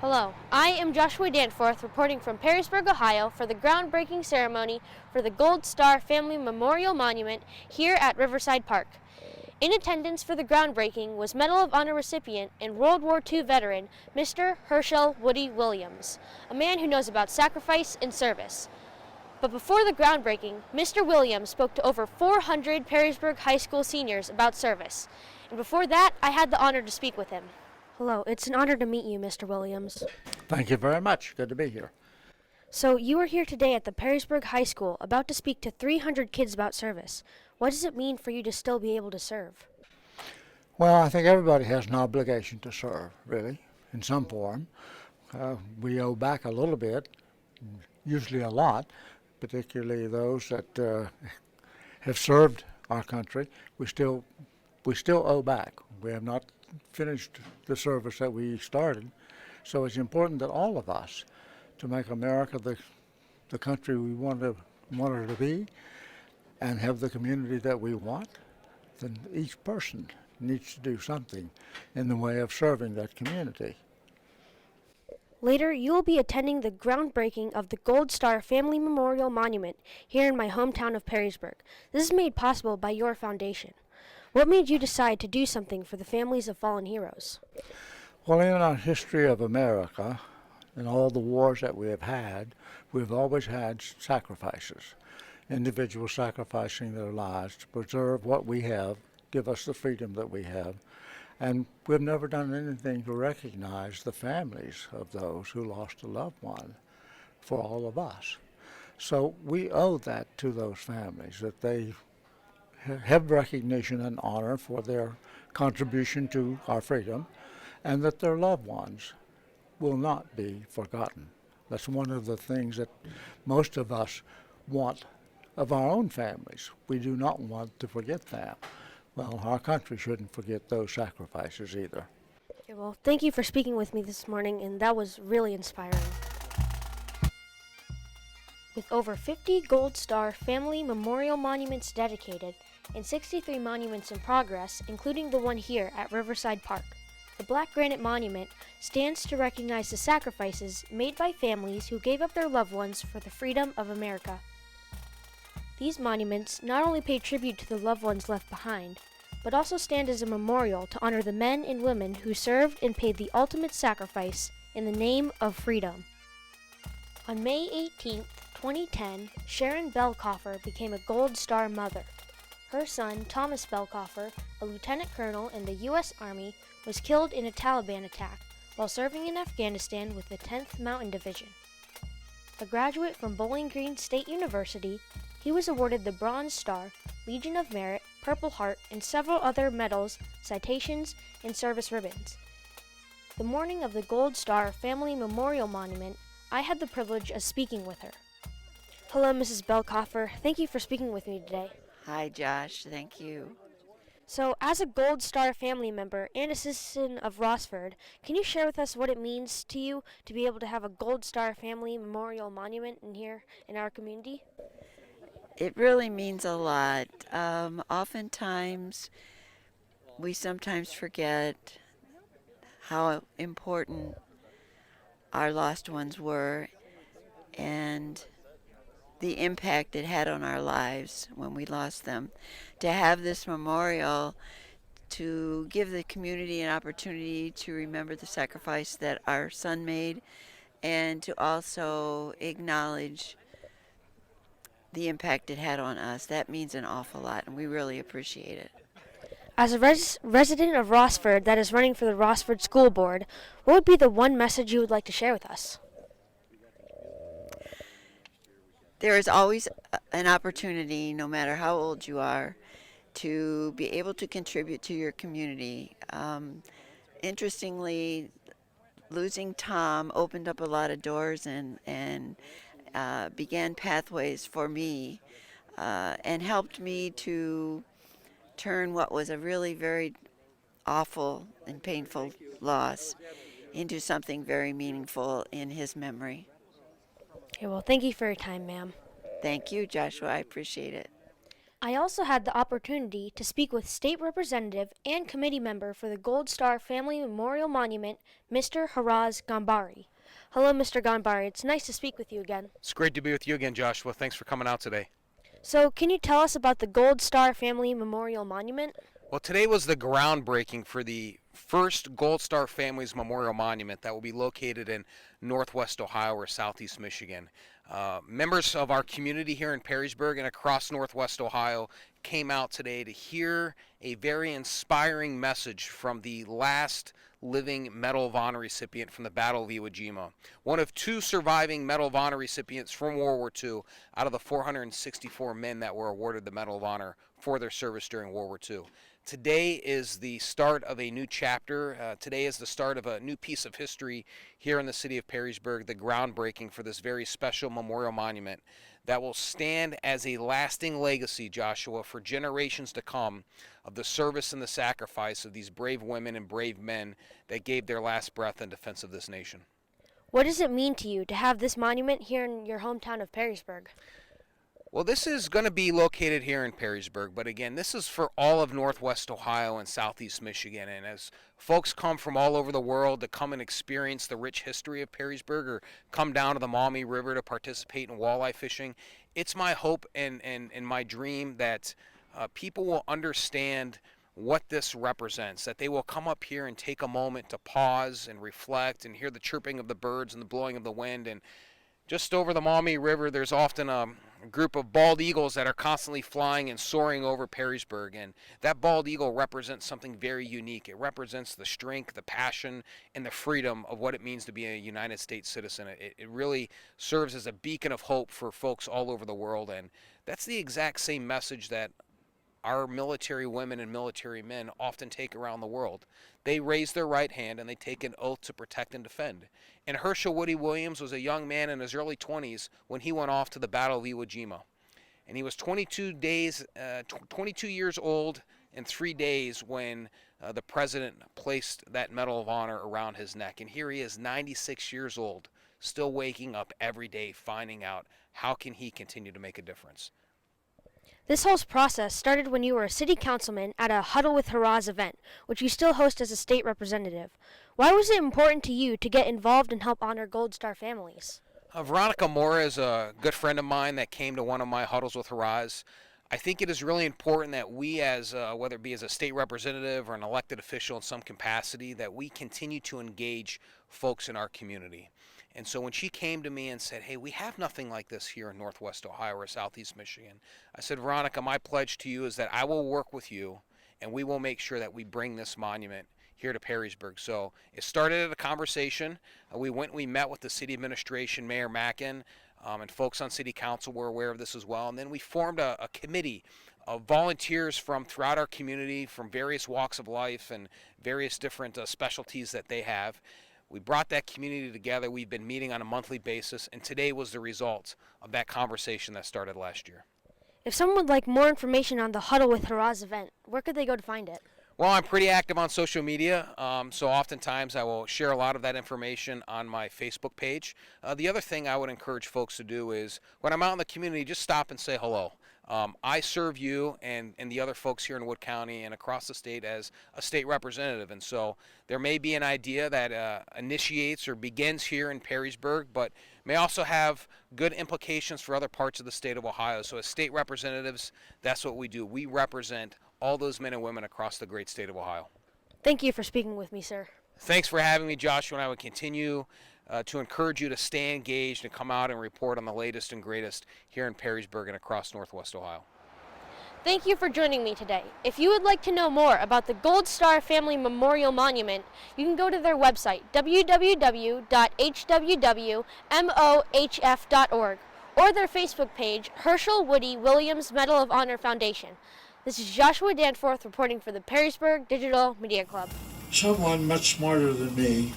Hello, I am Joshua Danforth reporting from Perrysburg, Ohio for the groundbreaking ceremony for the Gold Star Family Memorial Monument here at Riverside Park. In attendance for the groundbreaking was Medal of Honor recipient and World War II veteran Mr. Hershel Woody Williams, a man who knows about sacrifice and service. But before the groundbreaking, Mr. Williams spoke to over 400 Perrysburg High School seniors about service. And before that, I had the honor to speak with him. Hello, it's an honor to meet you, Mr. Williams. Thank you very much. Good to be here. So you are here today at the Perrysburg High School about to speak to 300 kids about service. What does it mean for you to still be able to serve? Well, I think everybody has an obligation to serve, really, in some form. We owe back a little bit, usually a lot, particularly those that have served our country. We still owe back. We have not finished the service that we started. So it's important that all of us, to make America the country we want her to be and have the community that we want, then each person needs to do something in the way of serving that community. Later, you will be attending the groundbreaking of the Gold Star Family Memorial Monument here in my hometown of Perrysburg. This is made possible by your foundation. What made you decide to do something for the families of fallen heroes? Well, in our history of America, in all the wars that we have had, we've always had sacrifices. Individuals sacrificing their lives to preserve what we have, give us the freedom that we have. And we've never done anything to recognize the families of those who lost a loved one for all of us. So we owe that to those families, that they have recognition and honor for their contribution to our freedom, and that their loved ones will not be forgotten. That's one of the things that most of us want of our own families. We do not want to forget them. Well, our country shouldn't forget those sacrifices either. Okay, well, thank you for speaking with me this morning, and that was really inspiring. With over 50 Gold Star Family Memorial Monuments dedicated and 63 monuments in progress, including the one here at Riverside Park, the Black Granite Monument stands to recognize the sacrifices made by families who gave up their loved ones for the freedom of America. These monuments not only pay tribute to the loved ones left behind, but also stand as a memorial to honor the men and women who served and paid the ultimate sacrifice in the name of freedom. On May 18, 2010, Sharon Belkofer became a Gold Star mother. Her son, Thomas Belkofer, a lieutenant colonel in the U.S. Army, was killed in a Taliban attack while serving in Afghanistan with the 10th Mountain Division. A graduate from Bowling Green State University, he was awarded the Bronze Star, Legion of Merit, Purple Heart, and several other medals, citations, and service ribbons. The morning of the Gold Star Family Memorial Monument, I had the privilege of speaking with her. Hello, Mrs. Belkofer. Thank you for speaking with me today. Hi, Josh. Thank you. So, as a Gold Star family member and a citizen of Rossford, can you share with us what it means to you to be able to have a Gold Star Family Memorial Monument in here in our community? It really means a lot. Oftentimes, we sometimes forget how important our lost ones were and the impact it had on our lives when we lost them. To have this memorial to give the community an opportunity to remember the sacrifice that our son made and to also acknowledge the impact it had on us, that means an awful lot, and we really appreciate it. As a resident of Rossford that is running for the Rossford School Board, what would be the one message you would like to share with us? There is always an opportunity, no matter how old you are, to be able to contribute to your community. Interestingly, losing Tom opened up a lot of doors and began pathways for me and helped me to turn what was a really very awful and painful loss into something very meaningful in his memory. Okay, well, thank you for your time, ma'am. Thank you, Joshua. I appreciate it. I also had the opportunity to speak with State Representative and Committee Member for the Gold Star Family Memorial Monument, Mr. Haraz Ghanbari. Hello, Mr. Ghanbari. It's nice to speak with you again. It's great to be with you again, Joshua. Thanks for coming out today. So, can you tell us about the Gold Star Family Memorial Monument? Well, today was the groundbreaking for the first Gold Star Families Memorial Monument that will be located in northwest Ohio or southeast Michigan. Members of our community here in Perrysburg and across northwest Ohio came out today to hear a very inspiring message from the last living Medal of Honor recipient from the Battle of Iwo Jima, one of two surviving Medal of Honor recipients from World War II out of the 464 men that were awarded the Medal of Honor for their service during World War II. Today is the start of a new chapter. Today is the start of a new piece of history here in the city of Perrysburg, the groundbreaking for this very special memorial monument that will stand as a lasting legacy, Joshua, for generations to come of the service and the sacrifice of these brave women and brave men that gave their last breath in defense of this nation. What does it mean to you to have this monument here in your hometown of Perrysburg? Well, this is going to be located here in Perrysburg, but again, this is for all of northwest Ohio and southeast Michigan. And as folks come from all over the world to come and experience the rich history of Perrysburg or come down to the Maumee River to participate in walleye fishing, it's my hope and my dream that people will understand what this represents, that they will come up here and take a moment to pause and reflect and hear the chirping of the birds and the blowing of the wind. And just over the Maumee River, there's often a group of bald eagles that are constantly flying and soaring over Perrysburg, and that bald eagle represents something very unique. It represents the strength, the passion, and the freedom of what it means to be a United States citizen. It really serves as a beacon of hope for folks all over the world, and that's the exact same message that our military women and military men often take around the world. They raise their right hand and they take an oath to protect and defend. And Hershel Woody Williams was a young man in his early 20s when he went off to the Battle of Iwo Jima. And he was 22 years old and 3 days when the president placed that Medal of Honor around his neck. And here he is, 96 years old, still waking up every day, finding out how can he continue to make a difference. This whole process started when you were a city councilman at a Huddle with Haraz event, which you still host as a state representative. Why was it important to you to get involved and help honor Gold Star families? Veronica Mora is a good friend of mine that came to one of my Huddles with Haraz. I think it is really important that we, as whether it be as a state representative or an elected official in some capacity, that we continue to engage folks in our community. And so when she came to me and said, hey, we have nothing like this here in northwest Ohio or southeast Michigan, I said, Veronica, my pledge to you is that I will work with you and we will make sure that we bring this monument here to Perrysburg. So it started at a conversation. We met with the city administration, Mayor Mackin, and folks on city council were aware of this as well. And then we formed a committee of volunteers from throughout our community, from various walks of life and various different specialties that they have. We brought that community together. We've been meeting on a monthly basis, and today was the result of that conversation that started last year. If someone would like more information on the Huddle with Haraz event, where could they go to find it? Well, I'm pretty active on social media, so oftentimes I will share a lot of that information on my Facebook page. The other thing I would encourage folks to do is, when I'm out in the community, just stop and say hello. I serve you and the other folks here in Wood County and across the state as a state representative, and so there may be an idea that initiates or begins here in Perrysburg, but may also have good implications for other parts of the state of Ohio. So as state representatives, that's what we do. We represent all those men and women across the great state of Ohio. Thank you for speaking with me, sir. Thanks for having me, Joshua, and I would continue to encourage you to stay engaged and come out and report on the latest and greatest here in Perrysburg and across northwest Ohio. Thank you for joining me today. If you would like to know more about the Gold Star Family Memorial Monument, you can go to their website, www.hwmohf.org, or their Facebook page, Hershel Woody Williams Medal of Honor Foundation. This is Joshua Danforth reporting for the Perrysburg Digital Media Club. Someone much smarter than me,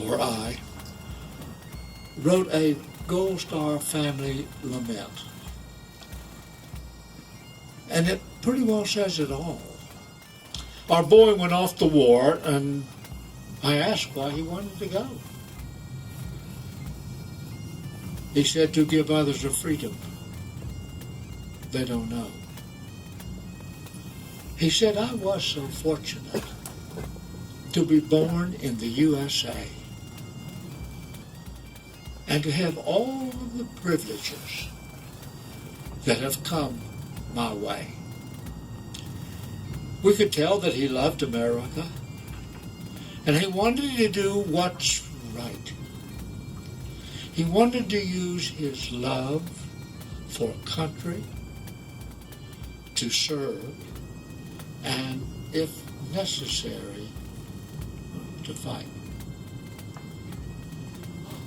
or I, wrote a Gold Star family lament. And it pretty well says it all. Our boy went off to war, and I asked why he wanted to go. He said to give others a freedom they don't know. He said, I was so fortunate to be born in the USA and to have all of the privileges that have come my way. We could tell that he loved America, and he wanted to do what's right. He wanted to use his love for country to serve, and if necessary, to fight.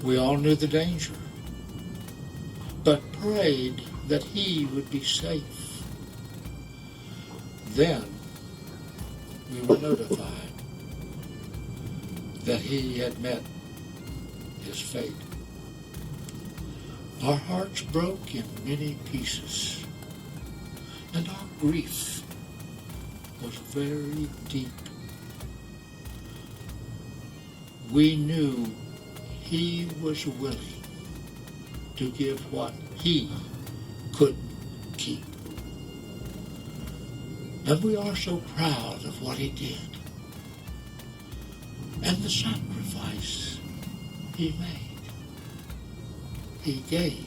We all knew the danger, but prayed that he would be safe. Then we were notified that he had met his fate. Our hearts broke in many pieces, and our grief was very deep. We knew he was willing to give what he couldn't keep. And we are so proud of what he did and the sacrifice he made. He gave.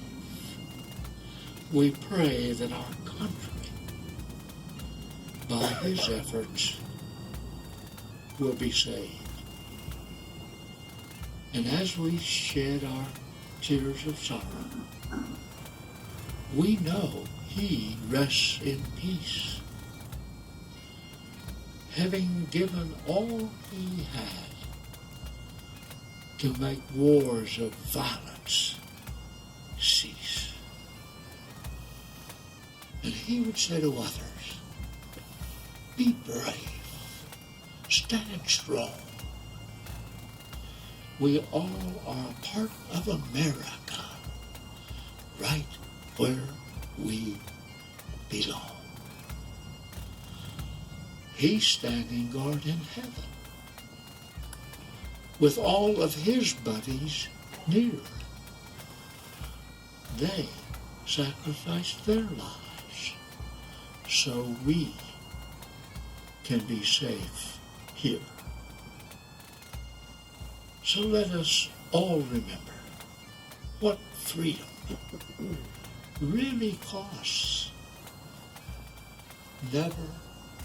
We pray that our country, by his efforts, will be saved. And as we shed our tears of sorrow, we know he rests in peace, having given all he had to make wars of violence cease. And he would say to others, be brave, stand strong. We all are a part of America, right where we belong. He's standing guard in heaven, with all of his buddies near. They sacrificed their lives so we can be safe here. So let us all remember what freedom really costs. Never,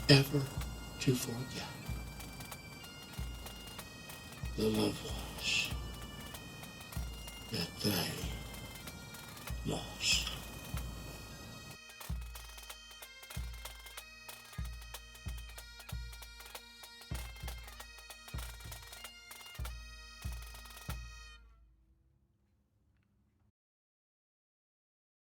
ever to forget the loved ones that they lost.